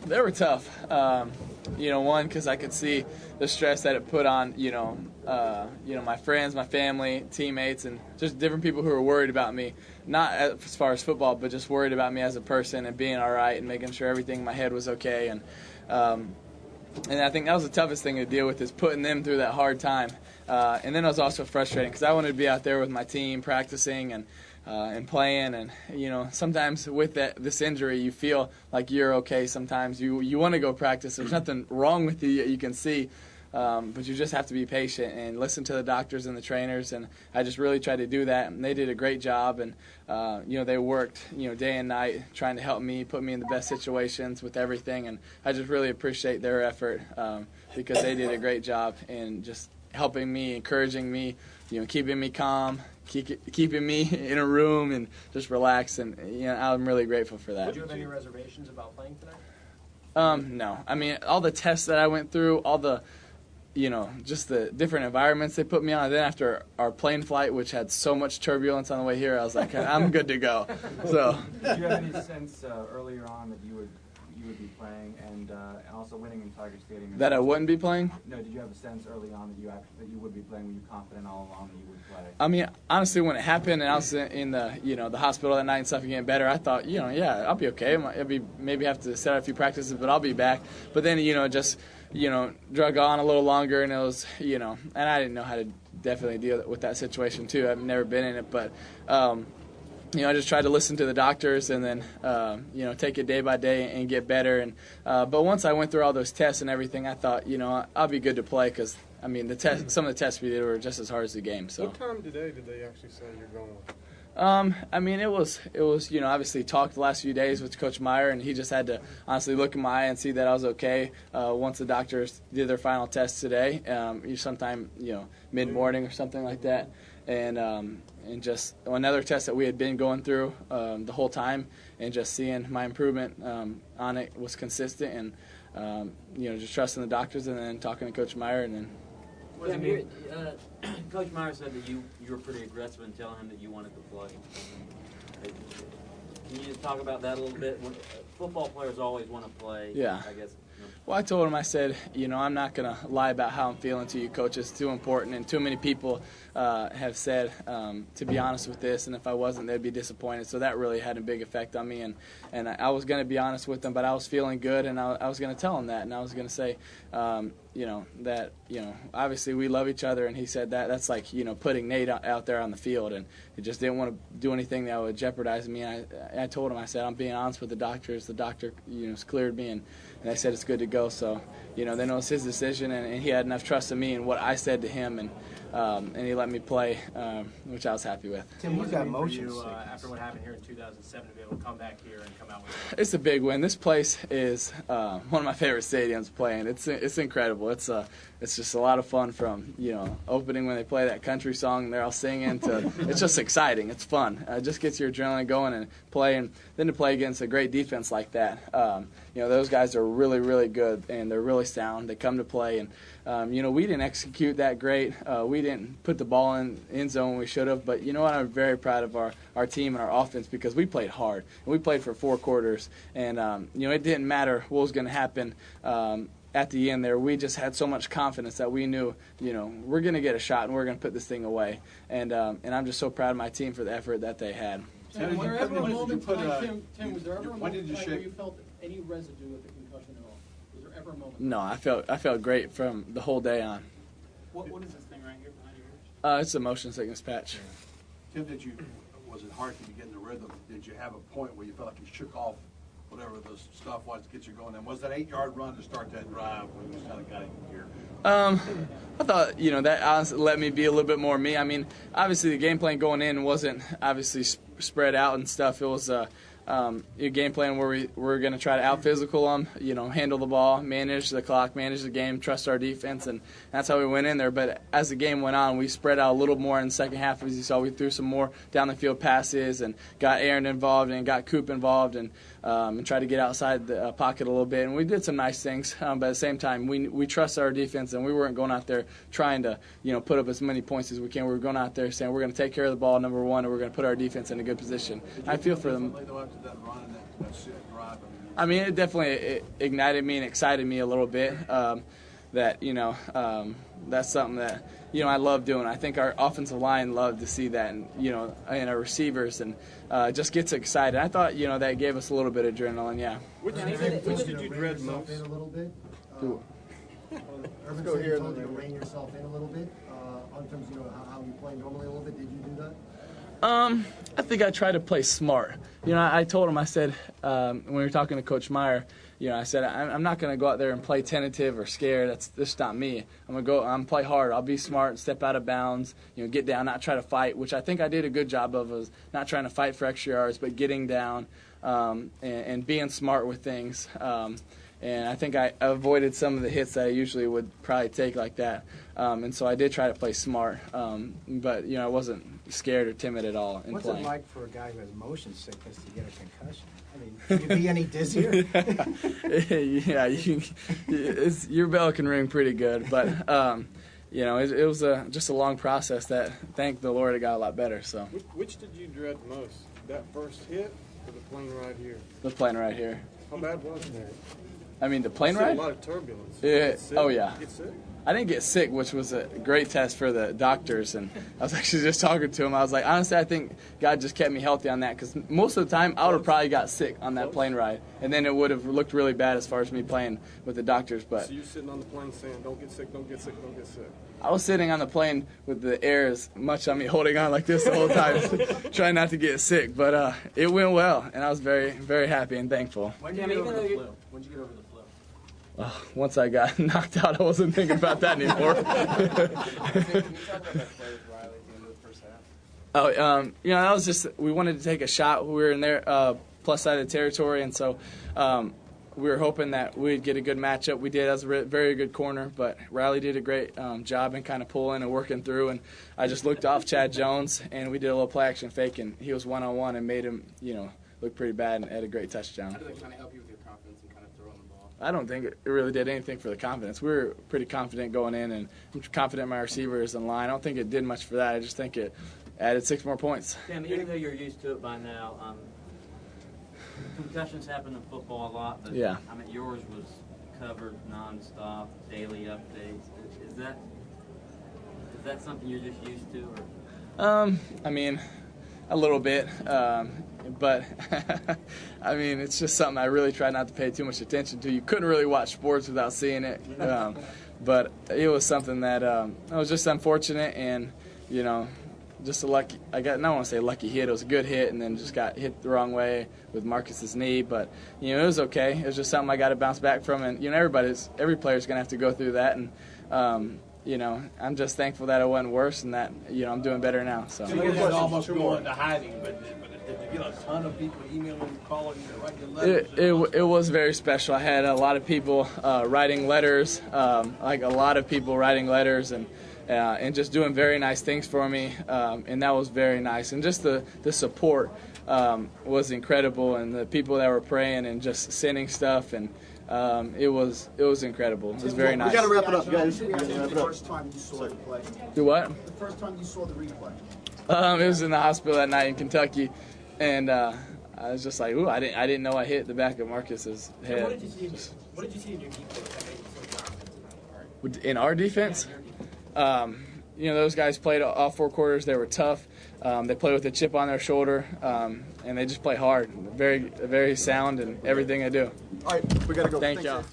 They were tough. One, because I could see the stress that it put on, my friends, my family, teammates, and just different people who were worried about me. Not as far as football, but just worried about me as a person and being all right and making sure everything in my head was okay. And I think that was the toughest thing to deal with, is putting them through that hard time. And then it was also frustrating because I wanted to be out there with my team practicing and playing, and sometimes with this injury you feel like you're okay. Sometimes you want to go practice. There's nothing wrong with you can see, but you just have to be patient and listen to the doctors and the trainers. And I just really tried to do that, and they did a great job. And they worked day and night trying to help me, put me in the best situations with everything. And I just really appreciate their effort because they did a great job in just helping me, encouraging me, keeping me calm, keeping me in a room and just relax. And I'm really grateful for that. Did you have any reservations about playing tonight? No. I mean, all the tests that I went through, all the just the different environments they put me on. And then after our plane flight, which had so much turbulence on the way here, I was like, I'm good to go. So. Did you have any sense earlier on that you would be playing, and also winning in Tiger Stadium? That I wouldn't be playing? No, did you have a sense early on that you would be playing? Were you confident all along that you would play? I mean, honestly, when it happened and I was in the the hospital that night and stuff getting better, I thought, yeah, I'll be okay. I'll maybe have to set out a few practices, but I'll be back. But then, just drug on a little longer, and it was, and I didn't know how to definitely deal with that situation too. I've never been in it, but I just tried to listen to the doctors and then, take it day by day and get better. And but once I went through all those tests and everything, I thought, I'll be good to play because, I mean, some of the tests we did were just as hard as the game. So. What time today did they actually say you're going with? I mean, it was obviously talked the last few days with Coach Meyer, and he just had to honestly look in my eye and see that I was okay. Once the doctors did their final test today, sometime mid-morning or something like that, and just another test that we had been going through the whole time, and just seeing my improvement on it was consistent, and just trusting the doctors, and then talking to Coach Meyer, and then. Coach Meyer said that you were pretty aggressive in telling him that you wanted to play. Can you just talk about that a little bit? Football players always want to play. Yeah. I guess. Well, I told him, I said, I'm not going to lie about how I'm feeling to you, Coach. It's too important, and too many people have said to be honest with this, and if I wasn't, they'd be disappointed. So that really had a big effect on me, and I was going to be honest with them, but I was feeling good, and I was going to tell him that, and I was going to say, that, obviously we love each other, and he said that's like, putting Nate out there on the field, and he just didn't want to do anything that would jeopardize me. And I told him, I said, I'm being honest with the doctors. The doctor, cleared me, and they said it's good to go. So, then it was his decision, and he had enough trust in me and what I said to him, and he let me play, which I was happy with. Tim, what does that mean for you after what happened here in 2007 to be able to come back here and come out with it? It's a big win. This place is one of my favorite stadiums to play in. It's incredible. It's just a lot of fun from opening when they play that country song and they're all singing to it's just exciting. It's fun. It just gets your adrenaline going and play, and then to play against a great defense like that. Those guys are really, really good, and they're really sound. They come to play, and we didn't execute that great. We didn't put the ball in end zone when we should have, but I'm very proud of our team and our offense because we played hard, and we played for 4 quarters, and it didn't matter what was going to happen at the end there. We just had so much confidence that we knew, we're going to get a shot and we're going to put this thing away, and I'm just so proud of my team for the effort that they had. Tim, was there ever a moment where you felt any residue of the concussion at all? Was there ever a moment? No, I felt great from the whole day on. What is this thing right here behind your ears? It's a motion sickness patch. Tim, was it hard to get in the rhythm? Did you have a point where you felt like you shook off whatever the stuff was to get you going? And was that 8-yard run to start that drive when you kind of got in gear? I thought, that honestly let me be a little bit more me. I mean, obviously the game plan going in wasn't obviously spread out and stuff. It was a game plan where we're going to try to out-physical them, handle the ball, manage the clock, manage the game, trust our defense, and that's how we went in there. But as the game went on, we spread out a little more in the second half. As you saw, we threw some more down-the-field passes and got Aaron involved and got Coop involved and tried to get outside the pocket a little bit. And we did some nice things, but at the same time, we trust our defense, and we weren't going out there trying to put up as many points as we can. We were going out there saying we're going to take care of the ball, number one, and we're going to put our defense in a good position. I feel for them. after that run and that sit drive? I mean, it definitely ignited me and excited me a little bit. That that's something that I love doing. I think our offensive line loved to see that, and and our receivers, and just gets excited. I thought that gave us a little bit of adrenaline. Yeah. Which did you dread most? In a little bit. Urban go City here told you to and then rein yourself in a little bit. On terms of how you play normally a little bit. Did you do that? I think I try to play smart. I told him, I said, when we were talking to Coach Meyer, I said, I'm not going to go out there and play tentative or scared. That's not me. I'm going to play hard. I'll be smart, step out of bounds, get down, not try to fight, which I think I did a good job of, was not trying to fight for extra yards, but getting down and being smart with things. And I think I avoided some of the hits that I usually would probably take like that. And so I did try to play smart. But, I wasn't scared or timid at all in What's playing. It like for a guy who has motion sickness to get a concussion? I mean, can you be any dizzier? Yeah, your bell can ring pretty good. But, it was just a long process that, thank the Lord, it got a lot better. So. Which did you dread most? That first hit or the plane ride here? The plane right here. How bad was that? I mean, the plane ride? A lot of turbulence. Yeah. Oh, yeah. Get sick? I didn't get sick, which was a great test for the doctors. And I was actually just talking to him. I was like, honestly, I think God just kept me healthy on that, because most of the time I would have probably got sick on that plane ride. And then it would have looked really bad as far as me playing with the doctors. But so you're sitting on the plane saying, don't get sick, don't get sick, don't get sick. I was sitting on the plane with the air as much on me, holding on like this the whole time, trying not to get sick. But it went well, and I was very, very happy and thankful. When did you get over the flu? When did you get over the flu? Once I got knocked out, I wasn't thinking about that anymore. Can you talk about that play with Riley at the end of the first half? That was just, we wanted to take a shot. We were in their plus side of the territory, and so we were hoping that we'd get a good matchup. We did. That was a very good corner, but Riley did a great job in kind of pulling and working through, and I just looked off Chad Jones, and we did a little play action fake, and he was one-on-one and made him, look pretty bad, and had a great touchdown. How did that kind of help you with your confidence and kind of throwing the ball? I don't think it really did anything for the confidence. We were pretty confident going in, and I'm confident my receivers in line. I don't think it did much for that. I just think it added 6 more points. Tim, even though you're used to it by now, concussions happen in football a lot, but yeah. I mean, yours was covered nonstop, daily updates. Is that something you're just used to? Or? I mean, a little bit, but I mean, it's just something I really try not to pay too much attention to. You couldn't really watch sports without seeing it, but it was something that I was just unfortunate, and just a lucky. I don't want to say lucky hit. It was a good hit, and then just got hit the wrong way with Marcus's knee. But it was okay. It was just something I got to bounce back from, and every player's gonna have to go through that, and I'm just thankful that it wasn't worse, and that I'm doing better now. So You guys almost go into hiding, but did you get a ton of people emailing you, calling you, writing letters? It was very special. I had a lot of people writing letters, like a lot of people writing letters, and just doing very nice things for me, and that was very nice. And just the support was incredible, and the people that were praying and just sending stuff, and it was incredible. It was very nice. We got to wrap it up, guys. The first time you saw the play. Do what? The first time you saw the replay. It was in the hospital that night in Kentucky, and I was just like, ooh, I didn't know I hit the back of Marcus's head. What did you see in your defense that made you so confident? In our defense? Those guys played all 4 quarters. They were tough. They play with a chip on their shoulder, and they just play hard. Very, very sound in everything they do. All right, we got to go. Thank y'all.